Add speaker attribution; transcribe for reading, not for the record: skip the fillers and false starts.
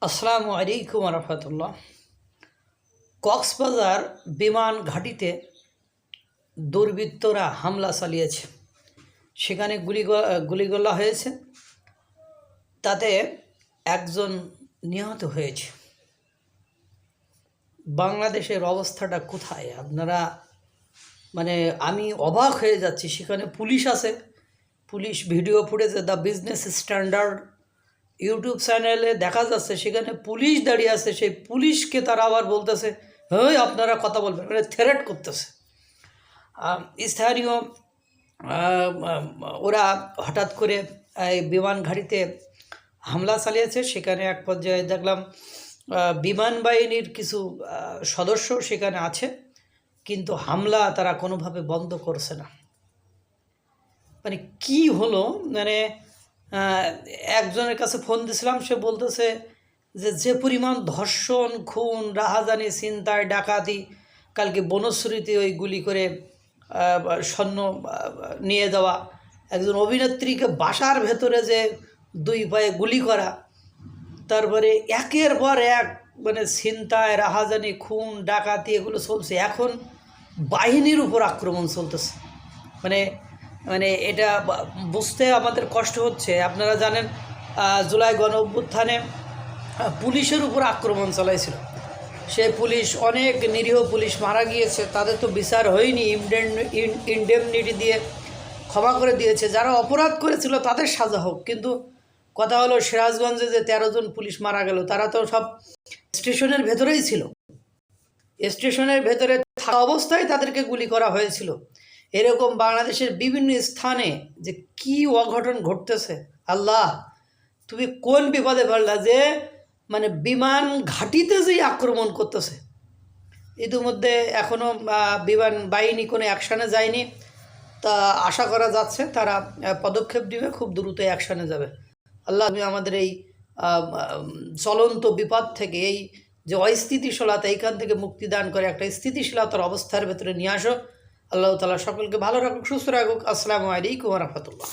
Speaker 1: আসসালামু আলাইকুম রহমতুল্লাহ। কক্সবাজার বিমান ঘাঁটিতে দুর্বৃত্তরা হামলা চালিয়েছে, সেখানে গুলিগোলা হয়েছে, তাতে একজন নিহত হয়েছে। বাংলাদেশের অবস্থাটা কোথায় আপনারা আমি অবাক হয়ে যাচ্ছি। সেখানে পুলিশ আছে, পুলিশ ভিডিও ফুটেজে দ্য বিজনেস স্ট্যান্ডার্ড ইউটিউব চ্যানেলে দেখা যাচ্ছে, সেখানে পুলিশ দাঁড়িয়ে আছে। সেই পুলিশকে তারা আবার বলতেছে, হ্যাঁ আপনারা কথা বলবেন, থ্রেট করতেছে। স্থানীয় ওরা হঠাৎ করে এই বিমান ঘাঁটিতে হামলা চালিয়েছে। সেখানে এক পর্যায়ে দেখলাম বিমান বাহিনীর কিছু সদস্য সেখানে আছে, কিন্তু হামলা তারা কোনোভাবে বন্ধ করছে না। কি হলো, একজনের কাছে ফোন দিয়েছিলাম, সে বলতেছে যে পরিমাণ ধর্ষণ, খুন, রাহাজানি, ছিনতাই, ডাকাতি, কালকে বনশ্রীতে ওই গুলি করে স্বর্ণ নিয়ে যাওয়া, একজন অভিনেত্রীকে বাসার ভেতরে যে 2 পায়ে গুলি করা, তারপরে একের পর এক ছিনতাই, রাহাজানি, খুন, ডাকাতি এগুলো চলছে। এখন বাহিনীর উপর আক্রমণ চলতেছে। এটা বুঝতে আমাদের কষ্ট হচ্ছে। আপনারা জানেন জুলাই গণ অভ্যুত্থানে পুলিশের উপর আক্রমণ চালাইছিল। সে পুলিশ, অনেক নিরীহ পুলিশ মারা গিয়েছে, তাদের তো বিচার হয়নি, ইনডেমনিটি দিয়ে ক্ষমা করে দিয়েছে। যারা অপরাধ করেছিল তাদের সাজা হোক, কিন্তু কথা হলো সিরাজগঞ্জে যে 13 জন পুলিশ মারা গেল, তারা তো সব স্টেশনের ভেতরেই ছিল। স্টেশনের ভেতরে থাকা অবস্থায় তাদেরকে গুলি করা হয়েছিল। এরকম বাংলাদেশের বিভিন্ন স্থানে যে কি অঘটন ঘটতেছে, আল্লাহ তুমি কোন বিপদে পড়লা যে বিমান ঘাঁটিতে যেই আক্রমণ করতেছে। ইতিমধ্যে এখনও বিমান বাহিনী কোনো অ্যাকশানে যায়নি, তা আশা করা যাচ্ছে তারা পদক্ষেপ নেবে, খুব দ্রুত অ্যাকশানে যাবে। আল্লাহ তুমি আমাদের এই চলন্ত বিপদ থেকে, এই যে অস্থিতিশীলতা, এইখান থেকে মুক্তি দান করে একটা স্থিতিশীলতার অবস্থার ভেতরে নিয়ে আসো। আল্লাহ তাআলা সকলকে ভালো রাখুক, সুস্থ রাখুক। আসসালামু আলাইকুম ওয়া রাহমাতুল্লাহ।